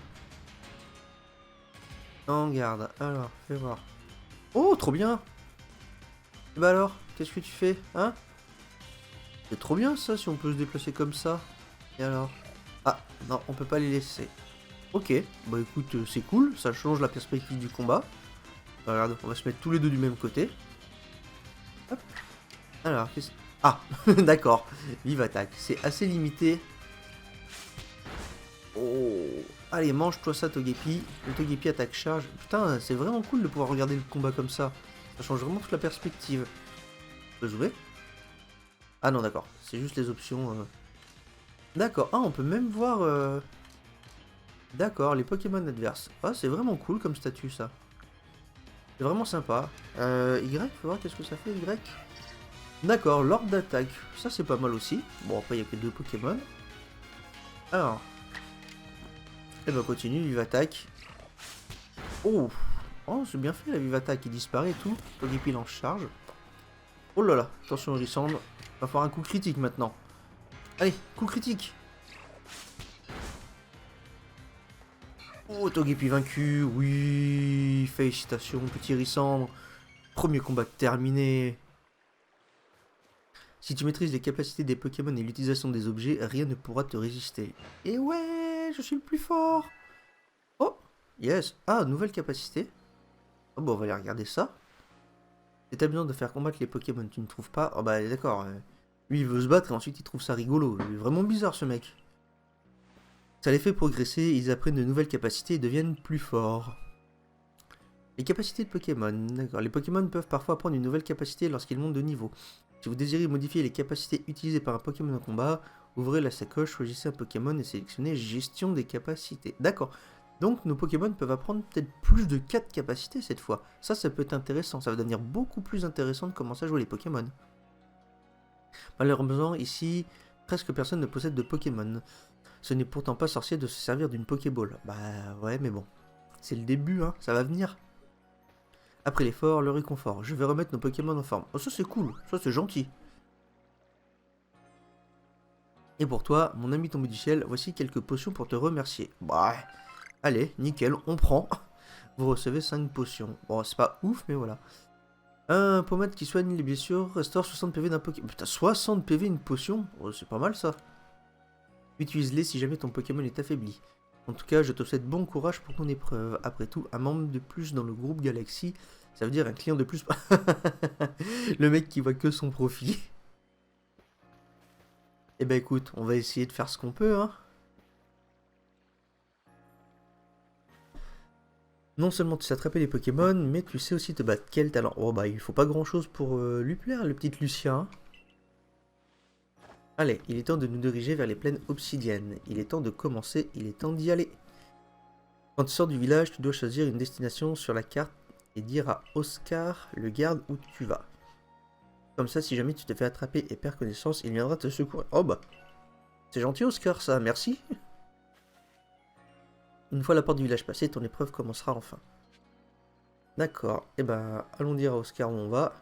En garde. Alors, fais voir. Oh, trop bien. Et bah alors, qu'est-ce que tu fais, hein? C'est trop bien ça, si on peut se déplacer comme ça. Et alors? Ah, non, on peut pas les laisser. Ok, bah écoute, c'est cool, ça change la perspective du combat. Regarde, on va se mettre tous les deux du même côté. Hop. Alors, qu'est-ce... Ah, d'accord. Vive attaque, c'est assez limité. Oh. Allez, mange-toi ça, Togepi. Le Togepi attaque charge. Putain, c'est vraiment cool de pouvoir regarder le combat comme ça. Ça change vraiment toute la perspective. On peut jouer? Ah non, d'accord. C'est juste les options. D'accord. Ah, on peut même voir... D'accord, les Pokémon adverses. Ah, c'est vraiment cool comme statut, ça. C'est vraiment sympa. Y, faut voir qu'est-ce que ça fait, Y. D'accord, l'ordre d'attaque. Ça, c'est pas mal aussi. Bon, après, il n'y a que deux Pokémon. Alors. Et ben, continue, vive attaque. Oh, oh c'est bien fait, la vive attaque. Il disparaît et tout. Togepi lance charge. Oh là là, attention, Hérissandre. Va falloir un coup critique maintenant. Allez, coup critique. Oh, Togepi vaincu, oui, félicitations, petit Hérissandre. Premier combat terminé. Si tu maîtrises les capacités des Pokémon et l'utilisation des objets, rien ne pourra te résister. Et ouais, je suis le plus fort. Oh, yes. Ah, nouvelle capacité. Oh, bon, on va aller regarder ça. C'est amusant de faire combattre les Pokémon, tu ne trouves pas? Oh bah d'accord, lui il veut se battre et ensuite il trouve ça rigolo. Il est vraiment bizarre ce mec. Ça les fait progresser, ils apprennent de nouvelles capacités et deviennent plus forts. Les capacités de Pokémon, d'accord. Les Pokémon peuvent parfois apprendre une nouvelle capacité lorsqu'ils montent de niveau. Si vous désirez modifier les capacités utilisées par un Pokémon en combat, ouvrez la sacoche, choisissez un Pokémon et sélectionnez gestion des capacités. D'accord. Donc nos Pokémon peuvent apprendre peut-être plus de 4 capacités cette fois. Ça peut être intéressant. Ça va devenir beaucoup plus intéressant de commencer à jouer les Pokémon. Malheureusement, ici, presque personne ne possède de Pokémon. Ce n'est pourtant pas sorcier de se servir d'une Pokéball. Bah ouais, mais bon. C'est le début, hein. Ça va venir. Après l'effort, le réconfort. Je vais remettre nos Pokémon en forme. Oh, ça c'est cool. Ça c'est gentil. Et pour toi, mon ami tombé du ciel, voici quelques potions pour te remercier. Bah, allez, nickel, on prend. Vous recevez 5 potions. Bon, c'est pas ouf, mais voilà. Un pommade qui soigne les blessures, restaure 60 PV d'un Pokémon. Putain, 60 PV une potion? Oh, c'est pas mal ça. Utilise-les si jamais ton Pokémon est affaibli. En tout cas, je te souhaite bon courage pour ton épreuve. Après tout, un membre de plus dans le groupe Galaxy, ça veut dire un client de plus. Le mec qui voit que son profit. Eh ben écoute, on va essayer de faire ce qu'on peut, hein. Non seulement tu sais attraper les Pokémon, mais tu sais aussi te battre. Quel talent. Oh bah il faut pas grand chose pour lui plaire, le petit Lucien. Allez, il est temps de nous diriger vers les plaines obsidiennes. Il est temps de commencer, il est temps d'y aller. Quand tu sors du village, tu dois choisir une destination sur la carte et dire à Oscar, le garde, où tu vas. Comme ça, si jamais tu te fais attraper et perds connaissance, il viendra te secourir. Oh bah, c'est gentil Oscar ça, merci. Une fois la porte du village passée, ton épreuve commencera enfin. D'accord, et ben allons dire à Oscar où on va.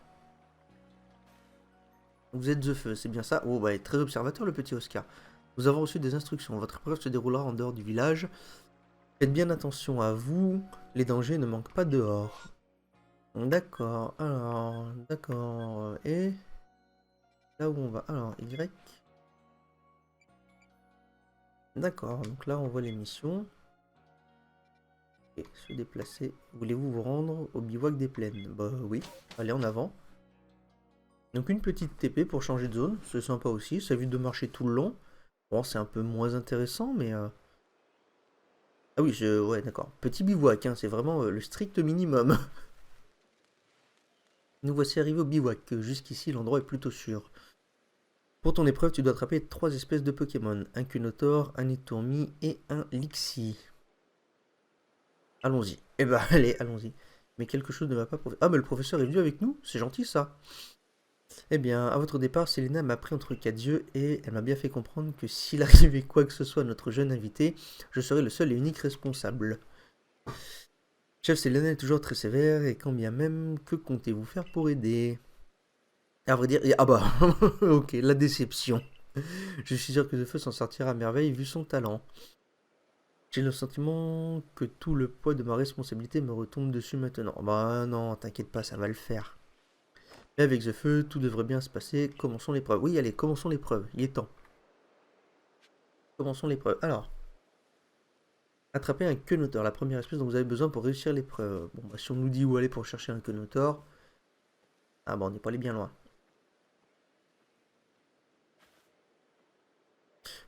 Vous êtes The Feu, c'est bien ça? Oh bah, il est très observateur le petit Oscar. Nous avons reçu des instructions, votre épreuve se déroulera en dehors du village. Faites bien attention à vous, les dangers ne manquent pas dehors. D'accord, alors, d'accord, et là où on va? Alors, Y. D'accord, donc là on voit les missions. Et se déplacer. Voulez-vous vous rendre au bivouac des plaines? Bah oui, allez en avant. Donc une petite TP pour changer de zone, c'est sympa aussi, ça évite de marcher tout le long. Bon, c'est un peu moins intéressant, mais... Ah oui, ouais, d'accord. Petit bivouac, hein, c'est vraiment le strict minimum. Nous voici arrivés au bivouac. Jusqu'ici, l'endroit est plutôt sûr. Pour ton épreuve, tu dois attraper 3 espèces de Pokémon. Un Cunotor, un Nitourmi et un Lixie. Allons-y. Eh ben, allez, allons-y. Mais quelque chose ne va pas... Ah, mais le professeur est venu avec nous? C'est gentil, ça. Eh bien, à votre départ, Selena m'a pris entre 4 yeux et elle m'a bien fait comprendre que s'il arrivait quoi que ce soit à notre jeune invité, je serais le seul et unique responsable. Chef Selena est toujours très sévère et quand bien même, que comptez-vous faire pour aider? À vrai dire, ah bah, ok, la déception. Je suis sûr que The Feu s'en sortira à merveille vu son talent. J'ai le sentiment que tout le poids de ma responsabilité me retombe dessus maintenant. Bah non, t'inquiète pas, ça va le faire. Et avec The Feu, tout devrait bien se passer. Commençons l'épreuve. Oui, allez, commençons l'épreuve. Il est temps. Commençons l'épreuve. Alors, attraper un quenotor, la première espèce dont vous avez besoin pour réussir l'épreuve. Bon, bah, si on nous dit où aller pour chercher un quenotor, ah bah, on n'est pas allé bien loin.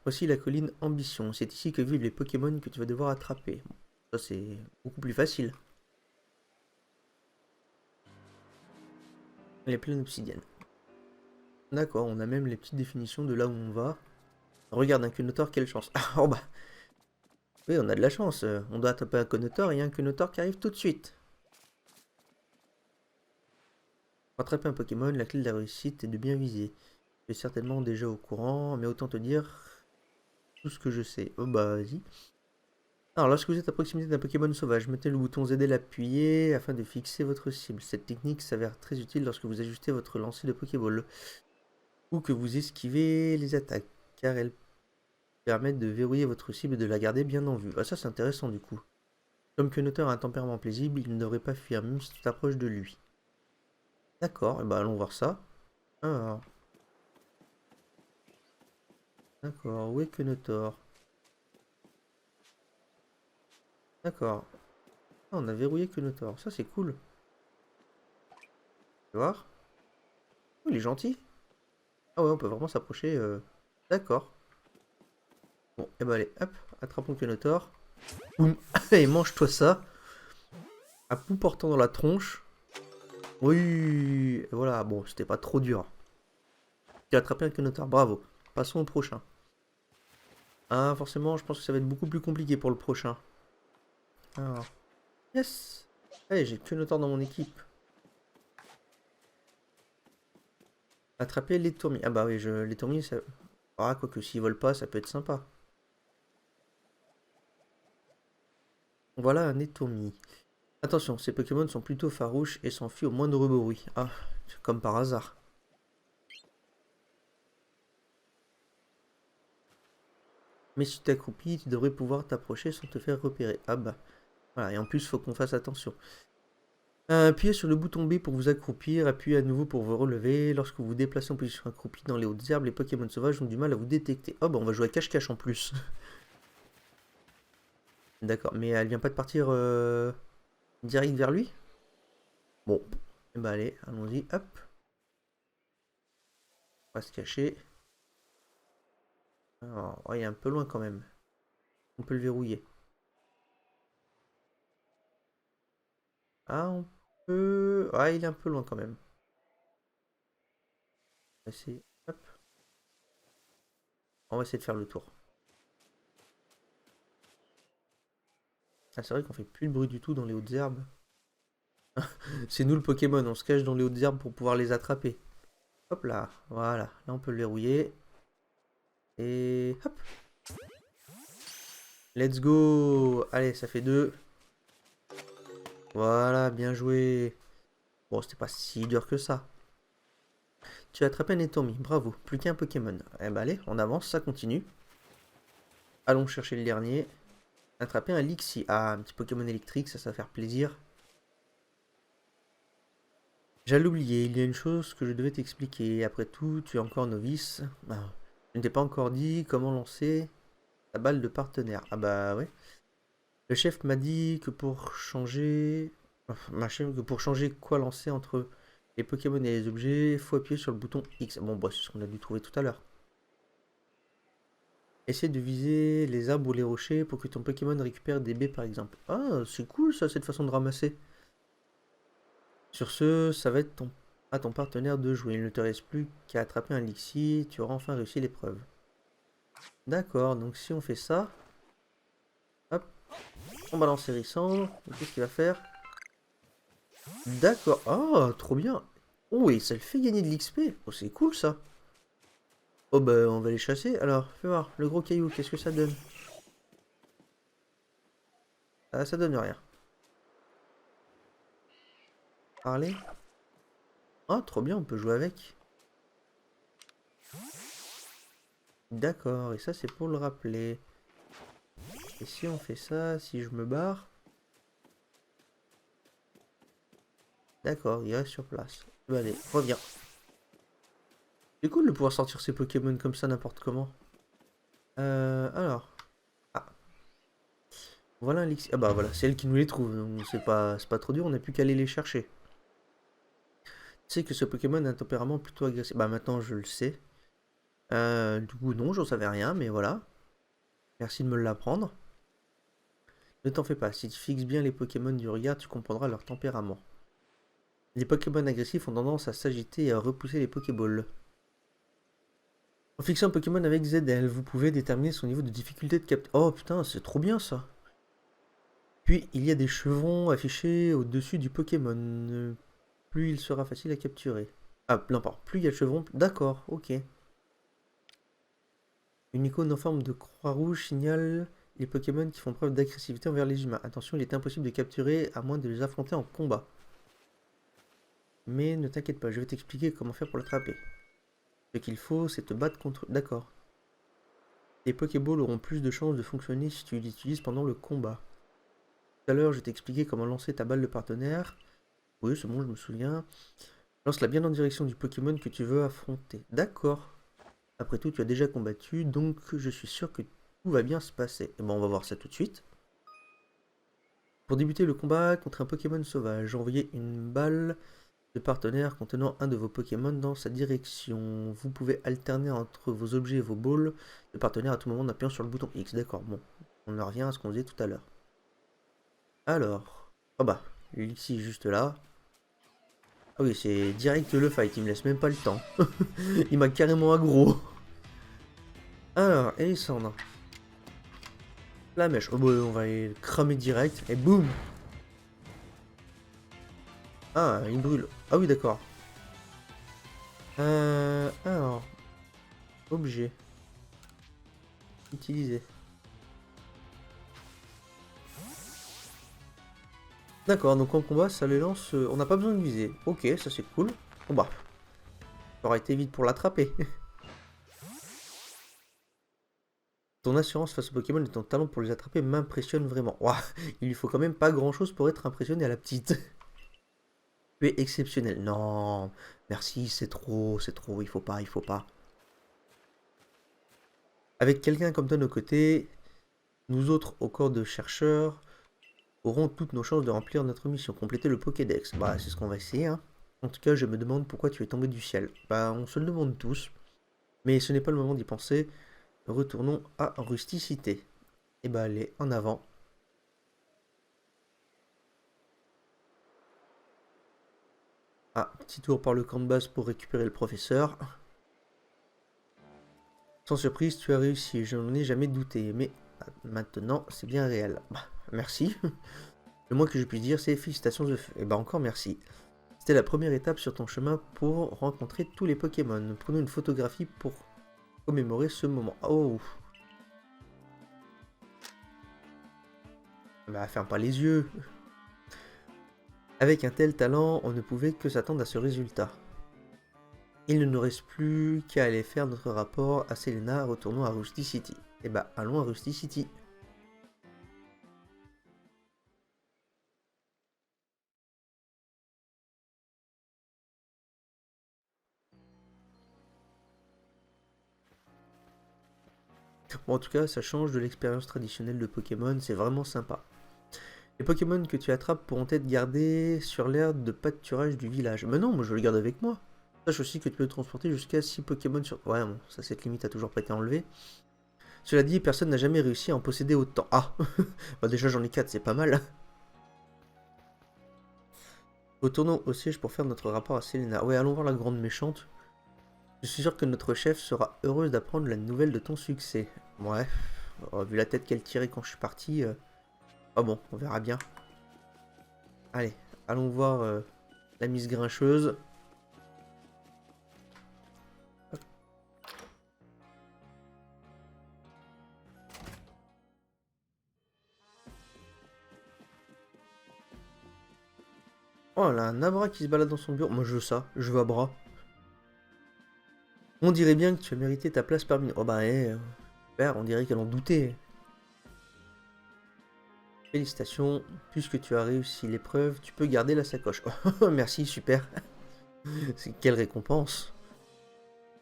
Voici la colline Ambition. C'est ici que vivent les Pokémon que tu vas devoir attraper. Bon, ça, c'est beaucoup plus facile. Les plaines obsidiennes. D'accord, on a même les petites définitions de là où on va. Regarde, un quenotor, quelle chance. Ah, oh bah, oui, on a de la chance. On doit attraper un quenotor et il y a un quenotor qui arrive tout de suite. Pour attraper un Pokémon, la clé de la réussite est de bien viser. Tu es certainement déjà au courant, mais autant te dire tout ce que je sais. Oh bah vas-y. Alors lorsque vous êtes à proximité d'un Pokémon sauvage, mettez le bouton ZL appuyé afin de fixer votre cible. Cette technique s'avère très utile lorsque vous ajustez votre lancer de Pokéball ou que vous esquivez les attaques, car elles permettent de verrouiller votre cible et de la garder bien en vue. Ah ça c'est intéressant du coup. Comme Quenotor a un tempérament paisible, il ne devrait pas fuir même si tu t'approches de lui. D'accord, et bah allons voir ça. Alors, d'accord, où est Quenotor? D'accord. Ah, on a verrouillé Quenotor, ça c'est cool. Tu vas voir? Oh, il est gentil. Ah ouais, on peut vraiment s'approcher. D'accord. Bon, et bah allez, hop, attrapons Quenotor. Boum. Et mange-toi ça. À bout portant dans la tronche. Oui. Et voilà, bon, c'était pas trop dur. Tu as attrapé un Quenotor, bravo. Passons au prochain. Ah, forcément, je pense que ça va être beaucoup plus compliqué pour le prochain. Alors, yes. Allez, j'ai Quenotor dans mon équipe. Attraper les tourmis. Ah bah oui, les tourmis, ça... Ah, quoique s'ils volent pas, ça peut être sympa. Voilà un étourmi. Attention, ces Pokémon sont plutôt farouches et s'enfuient au moindre bruit. Ah, comme par hasard. Mais si tu t'accroupis, tu devrais pouvoir t'approcher sans te faire repérer. Ah bah. Voilà, et en plus, faut qu'on fasse attention. Appuyez sur le bouton B pour vous accroupir, appuyez à nouveau pour vous relever. Lorsque vous vous déplacez en position accroupie dans les hautes herbes, les Pokémon sauvages ont du mal à vous détecter. Oh bah on va jouer à cache-cache en plus. D'accord, mais elle vient pas de partir direct vers lui? Bon, et bah allez, allons-y, hop. On va se cacher. Alors, oh, il est un peu loin quand même. On peut le verrouiller. Ah, on peut... Ah, il est un peu loin quand même. On va essayer... Hop. On va essayer de faire le tour. Ah, c'est vrai qu'on fait plus de bruit du tout dans les hautes herbes. C'est nous le Pokémon, on se cache dans les hautes herbes pour pouvoir les attraper. Hop là, voilà. Là, on peut le verrouiller. Et hop. Let's go. Allez, ça fait 2. Voilà, bien joué. Bon, c'était pas si dur que ça. Tu as attrapé un Netomi, bravo. Plus qu'un Pokémon. Eh ben allez, on avance, ça continue. Allons chercher le dernier. Attraper un Lixie. Ah, un petit Pokémon électrique, ça va faire plaisir. J'allais oublier, il y a une chose que je devais t'expliquer. Après tout, tu es encore novice. Ah, je ne t'ai pas encore dit comment lancer ta balle de partenaire. Ah bah ouais. Le chef m'a dit que pour changer... que pour changer quoi lancer entre les Pokémon et les objets, il faut appuyer sur le bouton X. Bon, bah, c'est ce qu'on a dû trouver tout à l'heure. Essaie de viser les arbres ou les rochers pour que ton Pokémon récupère des baies par exemple. Ah, c'est cool ça, cette façon de ramasser. Sur ce, ça va être à ton partenaire de jouer. Il ne te reste plus qu'à attraper un Lixie, tu auras enfin réussi l'épreuve. D'accord, donc si on fait ça, hop, on balance Hérissandre, qu'est-ce qu'il va faire? D'accord, oh, trop bien. Oh, et ça le fait gagner de l'XP. Oh, c'est cool ça. Oh, bah, on va les chasser. Alors, fais voir, le gros caillou, qu'est-ce que ça donne? Ah, ça donne rien. Parler? Ah, trop bien, on peut jouer avec. D'accord, et ça c'est pour le rappeler. Et si on fait ça, si je me barre... D'accord, il reste sur place. Bah allez, reviens. C'est cool de pouvoir sortir ces Pokémon comme ça n'importe comment. Alors. Ah, voilà un Lixie. Ah bah voilà, c'est elle qui nous les trouve. Donc c'est pas trop dur, on n'a plus qu'à aller les chercher. Tu sais que ce Pokémon a un tempérament plutôt agressif. Bah maintenant je le sais. Du coup non, j'en savais rien, mais voilà. Merci de me l'apprendre. Ne t'en fais pas, si tu fixes bien les Pokémon du regard, tu comprendras leur tempérament. Les Pokémon agressifs ont tendance à s'agiter et à repousser les Pokéballs. En fixant un Pokémon avec ZL, vous pouvez déterminer son niveau de difficulté de capture. Oh putain, c'est trop bien ça. Puis il y a des chevrons affichés au-dessus du Pokémon. Plus il sera facile à capturer. Ah non, pardon, plus il y a de chevrons. D'accord, ok. Une icône en forme de croix rouge signale les Pokémon qui font preuve d'agressivité envers les humains. Attention, il est impossible de capturer à moins de les affronter en combat. Mais ne t'inquiète pas, je vais t'expliquer comment faire pour l'attraper. Ce qu'il faut, c'est te battre contre... D'accord. Les Pokéballs auront plus de chances de fonctionner si tu l'utilises pendant le combat. Tout à l'heure, je t'ai expliqué comment lancer ta balle de partenaire. Oui, c'est bon, je me souviens. Lance-la bien en direction du Pokémon que tu veux affronter. D'accord. Après tout, tu as déjà combattu, donc je suis sûr que tout va bien se passer. Et bon, on va voir ça tout de suite. Pour débuter le combat contre un Pokémon sauvage, envoyez une balle de partenaire contenant un de vos Pokémon dans sa direction. Vous pouvez alterner entre vos objets et vos balls de partenaire à tout moment en appuyant sur le bouton X. D'accord, bon. On en revient à ce qu'on disait tout à l'heure. Alors. Oh bah, Lixie juste là. Ah oui, c'est direct le fight, il me laisse même pas le temps. Il m'a carrément aggro. Alors, Elisandre. La mèche. Oh bah, on va aller le cramer direct. Et boum. Ah, il brûle. Ah oui, d'accord. Alors. Objet. Utiliser. D'accord, donc en combat, ça les lance... on n'a pas besoin de viser. Ok, ça c'est cool. Bon bah. Ça aurait été vite pour l'attraper. Ton assurance face aux Pokémon et ton talent pour les attraper m'impressionnent vraiment. Ouah, il lui faut quand même pas grand chose pour être impressionné à la petite. Tu es exceptionnel. Non, merci, c'est trop, il faut pas, il faut pas. Avec quelqu'un comme toi à nos côtés, nous autres au corps de chercheurs aurons toutes nos chances de remplir notre mission, compléter le Pokédex. Bah, c'est ce qu'on va essayer, hein. En tout cas, je me demande pourquoi tu es tombé du ciel. Bah, on se le demande tous. Mais ce n'est pas le moment d'y penser. Retournons à Rusticité. Et bah, allez, en avant. Ah, petit tour par le camp de base pour récupérer le professeur. Sans surprise, tu as réussi, je n'en ai jamais douté, mais maintenant, c'est bien réel. Bah, merci. Le moins que je puisse dire, c'est félicitations de feu. Et bah encore merci. C'était la première étape sur ton chemin pour rencontrer tous les Pokémon. Prenons une photographie pour commémorer ce moment. Oh. Bah ferme pas les yeux. Avec un tel talent, on ne pouvait que s'attendre à ce résultat. Il ne nous reste plus qu'à aller faire notre rapport à Selena, retournons à Rusty City. Et bah allons à Rusty City. Bon, en tout cas, ça change de l'expérience traditionnelle de Pokémon, c'est vraiment sympa. Les Pokémon que tu attrapes pourront être gardés sur l'aire de pâturage du village. Mais non, moi je le garde avec moi. Sache aussi que tu peux transporter jusqu'à 6 Pokémon sur... Ouais, bon, ça cette limite a toujours pas été enlevée. Cela dit, personne n'a jamais réussi à en posséder autant. Ah bah déjà j'en ai 4, c'est pas mal. Retournons au siège pour faire notre rapport à Selena. Ouais, allons voir la grande méchante. Je suis sûr que notre chef sera heureuse d'apprendre la nouvelle de ton succès. Ouais, vu la tête qu'elle tirait quand je suis parti... Ah bon, on verra bien. Allez, allons voir la Miss Grincheuse. Oh, elle a un Abra qui se balade dans son bureau. Moi, je veux ça. Je veux Abra. On dirait bien que tu as mérité ta place parmi nous. Oh bah, super, on dirait qu'elle en doutait. Félicitations. Puisque tu as réussi l'épreuve, tu peux garder la sacoche. Oh, merci, super. C'est quelle récompense.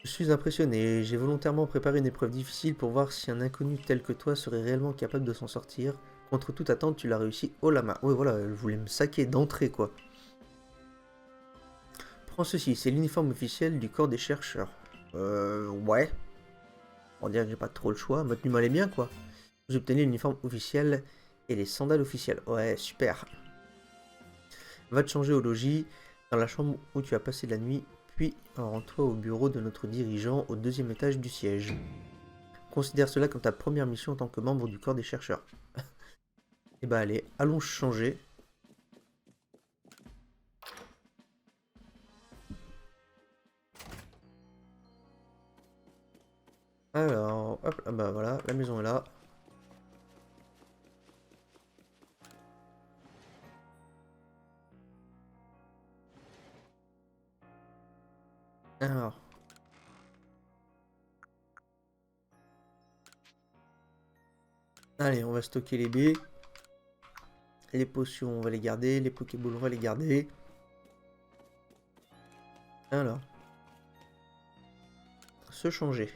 Je suis impressionné. J'ai volontairement préparé une épreuve difficile pour voir si un inconnu tel que toi serait réellement capable de s'en sortir. Contre toute attente, tu l'as réussi haut la main. Ouais, voilà, elle voulait me saquer d'entrée, quoi. Prends ceci, c'est l'uniforme officiel du corps des chercheurs. Ouais. On dirait que j'ai pas trop le choix. Votre numéro est bien, quoi. Vous obtenez l'uniforme officiel et les sandales officielles. Ouais, super. Va te changer au logis, dans la chambre où tu as passé la nuit, puis rends-toi au bureau de notre dirigeant au 2e étage du siège. Considère cela comme ta première mission en tant que membre du corps des chercheurs. Et bah allez, allons changer. Alors, hop, ah bah voilà, la maison est là. Alors. Allez, on va stocker les baies. Les potions, on va les garder. Les Pokéballs, on va les garder. Alors. Se changer.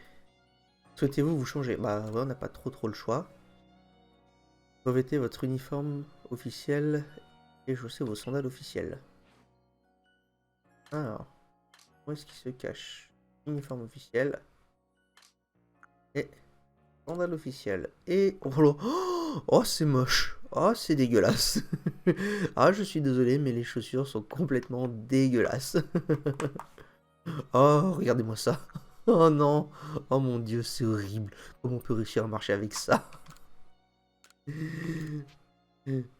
Souhaitez-vous vous changer? Bah ouais, on n'a pas trop le choix. Revêtez votre uniforme officiel et chaussez vos sandales officielles. Alors. Où est-ce qu'il se cache? Uniforme officiel. Et sandales officielles. Et... Oh là. Oh, c'est moche. Oh, c'est dégueulasse. Ah, je suis désolé, mais les chaussures sont complètement dégueulasses. Oh, regardez-moi ça. Oh non. Oh mon dieu, c'est horrible. Comment on peut réussir à marcher avec ça?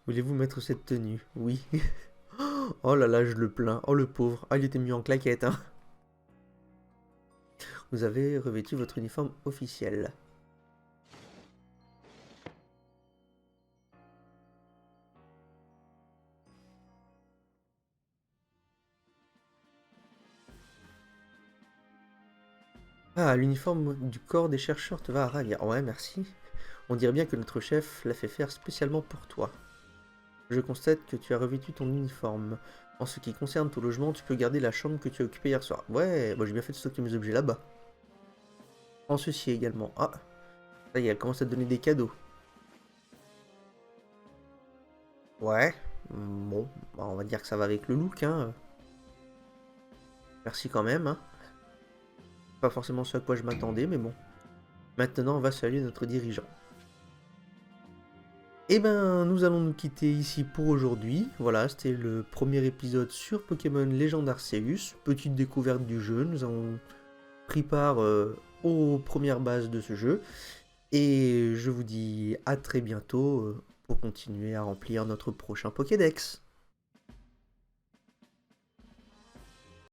Voulez-vous mettre cette tenue? Oui. Oh là là, je le plains. Oh le pauvre. Ah, il était mis en claquette, hein. Vous avez revêtu votre uniforme officiel. Ah, l'uniforme du corps des chercheurs te va à ravir. Ouais, merci. On dirait bien que notre chef l'a fait faire spécialement pour toi. Je constate que tu as revêtu ton uniforme. En ce qui concerne ton logement, tu peux garder la chambre que tu as occupée hier soir. Ouais, moi j'ai bien fait de stocker mes objets là-bas. Prends ceci également. Ah, ça y est, elle commence à te donner des cadeaux. Ouais, bon, bah, on va dire que ça va avec le look, hein. Merci quand même, hein. Pas forcément ce à quoi je m'attendais, mais bon. Maintenant, on va saluer notre dirigeant. Et ben, nous allons nous quitter ici pour aujourd'hui. Voilà, c'était le premier épisode sur Pokémon Légende Arceus. Petite découverte du jeu, nous avons pris part aux premières bases de ce jeu. Et je vous dis à très bientôt pour continuer à remplir notre prochain Pokédex.